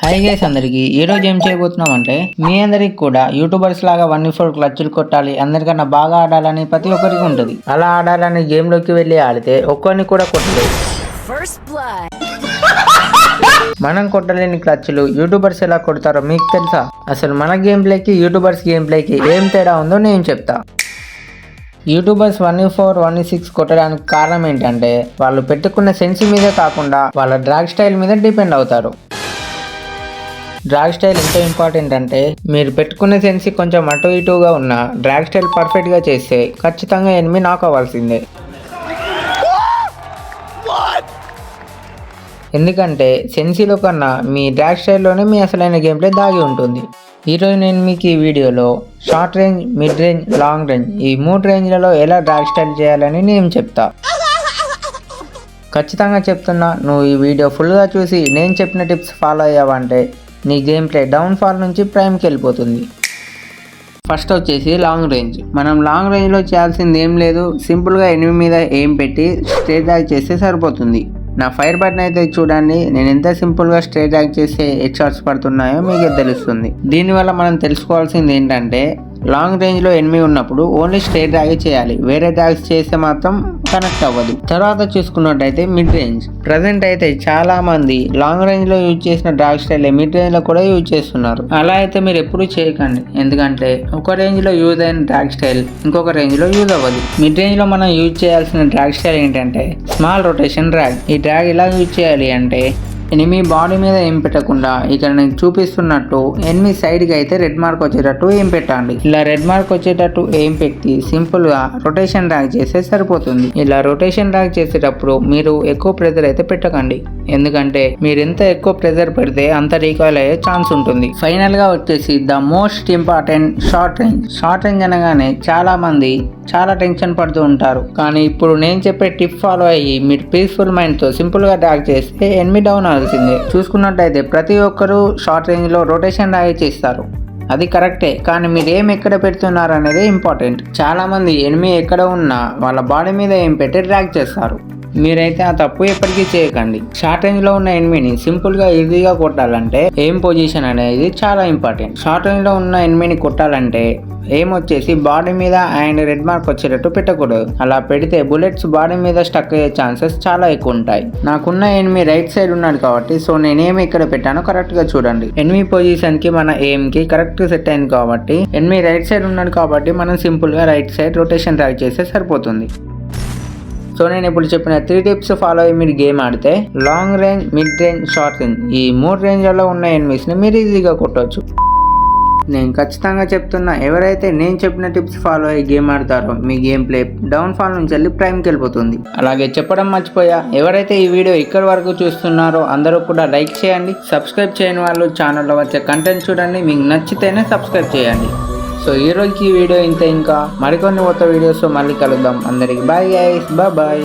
Hi guys అందరికి ఈ రోజు ఏం చేయబోతున్నాం అంటే మీ అందరికి కూడా యూట్యూబర్స్ లాగా 1v4 క్లచ్లు కొట్టాలి, అందరికన్నా బాగా ఆడాలని ప్రతి ఒక్కరికి ఉంటుంది. అలా ఆడాలని గేమ్ లోకి వెళ్ళి ఆడితే ఒక్కరిని కూడా కొట్టలేదు. మనం కొట్టలేని క్లచ్లు యూట్యూబర్స్ ఎలా కొడతారో మీకు తెలుసా? అసలు మన గేమ్ ప్లేకి యూట్యూబర్స్ గేమ్ ప్లేకి ఏం తేడా ఉందో నేను చెప్తా. యూట్యూబర్స్ 1v4 1v6 కొట్టడానికి కారణం ఏంటంటే వాళ్ళు పెట్టుకున్న సెన్స్ మీదే కాకుండా వాళ్ళ డ్రాగ్ స్టైల్ మీద డిపెండ్ అవుతారు. డ్రాగ్ స్టైల్ ఎంత ఇంపార్టెంట్ అంటే మీరు పెట్టుకునే సెన్సి కొంచెం అటు ఇటుగా ఉన్న డ్రాగ్ స్టైల్ పర్ఫెక్ట్గా చేస్తే ఖచ్చితంగా ఎనిమి నాక్ అవ్వాల్సిందే. ఎందుకంటే సెన్సీలో కన్నా మీ డ్రాగ్ స్టైల్లోనే మీ అసలైన గేమ్ ప్లే దాగి ఉంటుంది. ఈరోజు నేను మీకు ఈ వీడియోలో short range, mid range, long range ఈ 3 రేంజ్లలో ఎలా డ్రాగ్ స్టైల్ చేయాలని నేను చెప్తా. ఖచ్చితంగా చెప్తున్నా, నువ్వు ఈ వీడియో ఫుల్గా చూసి నేను చెప్పిన టిప్స్ ఫాలో అయ్యావంటే నీ గేమ్ ప్లే డౌన్ఫాల్ నుంచి ప్రైమ్కి వెళ్ళిపోతుంది. ఫస్ట్ వచ్చేసి లాంగ్ రేంజ్. మనం లాంగ్ రేంజ్లో చేయాల్సింది ఏం లేదు, సింపుల్గా ఎనిమి మీద ఎయిమ్ పెట్టి స్ట్రేట్ డ్రాగ్ చేస్తే సరిపోతుంది. నా ఫైర్ బటన్ అయితే చూడండి, నేను ఎంత సింపుల్గా స్ట్రేట్ డ్రాగ్ చేస్తే హెడ్ షాట్స్ పడుతున్నాయో మీకే తెలుస్తుంది. దీనివల్ల మనం తెలుసుకోవాల్సింది ఏంటంటే లాంగ్ రేంజ్లో ఎనిమి ఉన్నప్పుడు ఓన్లీ స్ట్రేట్ డ్రాగ్ చేయాలి, వేరే డ్రాగ్స్ చేస్తే మాత్రం కనెక్ట్ అవ్వదు. తర్వాత చూసుకున్నట్టయితే మిడ్ రేంజ్. ప్రజెంట్ అయితే చాలా మంది లాంగ్ రేంజ్లో యూజ్ చేసిన డ్రాగ్ స్టైల్ మిడ్ రేంజ్లో కూడా యూజ్ చేస్తున్నారు. అలా అయితే మీరు ఎప్పుడూ చేయకండి, ఎందుకంటే ఒక రేంజ్లో యూజ్ అయిన డ్రాగ్ స్టైల్ ఇంకొక రేంజ్లో యూజ్ అవ్వదు. మిడ్ రేంజ్లో మనం యూజ్ చేయాల్సిన డ్రాగ్ స్టైల్ ఏంటంటే స్మాల్ రొటేషన్ డ్రాగ్. ఈ డ్రాగ్ ఎలా యూజ్ చేయాలి అంటే ఎనిమి బాడీ మీద ఏం పెట్టకుండా ఇక్కడ నేను చూపిస్తున్నట్టు ఎనిమి సైడ్కి అయితే రెడ్ మార్క్ వచ్చేటట్టు ఏం పెట్టండి. ఇలా రెడ్ మార్క్ వచ్చేటట్టు ఏం పెట్టి సింపుల్గా రొటేషన్ డ్రాగ్ చేస్తే సరిపోతుంది. ఇలా రొటేషన్ డ్రాగ్ చేసేటప్పుడు మీరు ఎక్కువ ప్రెజర్ అయితే పెట్టకండి, ఎందుకంటే మీరు ఎంత ఎక్కువ ప్రెజర్ పెడితే అంత రీకాయిల్ అయ్యే ఛాన్స్ ఉంటుంది. ఫైనల్గా వచ్చేసి the most important short range. Short range అనగానే చాలా మంది చాలా టెన్షన్ పడుతూ ఉంటారు, కానీ ఇప్పుడు నేను చెప్పే టిప్ ఫాలో అయ్యి మీరు పీస్ఫుల్ మైండ్తో సింపుల్గా డ్రాగ్ చేస్తే ఎనిమి డౌన్ అవ్వాల్సిందే. చూసుకున్నట్టయితే ప్రతి ఒక్కరూ షార్ట్ రేంజ్లో రొటేషన్ డ్రాగ్ చేస్తారు, అది కరెక్టే, కానీ మీరు ఏం ఎక్కడ పెడుతున్నారు అనేది ఇంపార్టెంట్. చాలా మంది ఎనిమి ఎక్కడ ఉన్నా వాళ్ళ బాడీ మీద ఏం పెట్టి డ్రాగ్ చేస్తారు. మీరైతే ఆ తప్పు ఎప్పటికీ చేయకండి. షార్ట్ రేంజ్ లో ఉన్న ఎనిమిని సింపుల్ గా ఈజీగా కొట్టాలంటే ఎయిమ్ పొజిషన్ అనేది చాలా ఇంపార్టెంట్. షార్ట్ రేంజ్ లో ఉన్న ఎనిమిని కొట్టాలంటే ఎయిమ్ వచ్చేసి బాడీ మీద అండ్ రెడ్ మార్క్ వచ్చేటట్టు పెట్టకూడదు. అలా పెడితే బుల్లెట్స్ బాడీ మీద స్టక్ అయ్యే ఛాన్సెస్ చాలా ఎక్కువ ఉంటాయి. నాకున్న ఎనిమి రైట్ సైడ్ ఉన్నాడు కాబట్టి సో నేను ఏమి ఇక్కడ పెట్టానో కరెక్ట్ గా చూడండి. ఎనిమి పొజిషన్ కి మన ఎయిమ్ కి కరెక్ట్ సెట్ అయింది కాబట్టి ఎనిమి రైట్ సైడ్ ఉన్నాడు కాబట్టి మనం సింపుల్ గా రైట్ సైడ్ రొటేషన్ డ్రాగ్ చేస్తే సరిపోతుంది. సో నేను ఇప్పుడు చెప్పిన 3 టిప్స్ ఫాలో అయ్యి మీరు గేమ్ ఆడితే long range, mid range, short range ఈ 3 రేంజ్లలో ఉన్న ఎనిమీస్ని మీరు ఈజీగా కొట్టవచ్చు. నేను ఖచ్చితంగా చెప్తున్నా, ఎవరైతే నేను చెప్పిన టిప్స్ ఫాలో అయ్యి గేమ్ ఆడతారో మీ గేమ్ ప్లే డౌన్ఫాల్ నుంచి వెళ్ళి ప్రైమ్కి వెళ్ళిపోతుంది. అలాగే చెప్పడం మర్చిపోయా, ఎవరైతే ఈ వీడియో ఇక్కడి వరకు చూస్తున్నారో అందరూ కూడా లైక్ చేయండి. సబ్స్క్రైబ్ చేయని వాళ్ళు ఛానల్లో వచ్చే కంటెంట్ చూడండి, మీకు నచ్చితేనే సబ్స్క్రైబ్ చేయండి. సో ఈ రోజుకి ఈ వీడియో ఇంతే, ఇంకా మరికొన్ని కొత్త వీడియోస్ మళ్ళీ కలుద్దాం. అందరికి బాయ్ గైస్, బాయ్.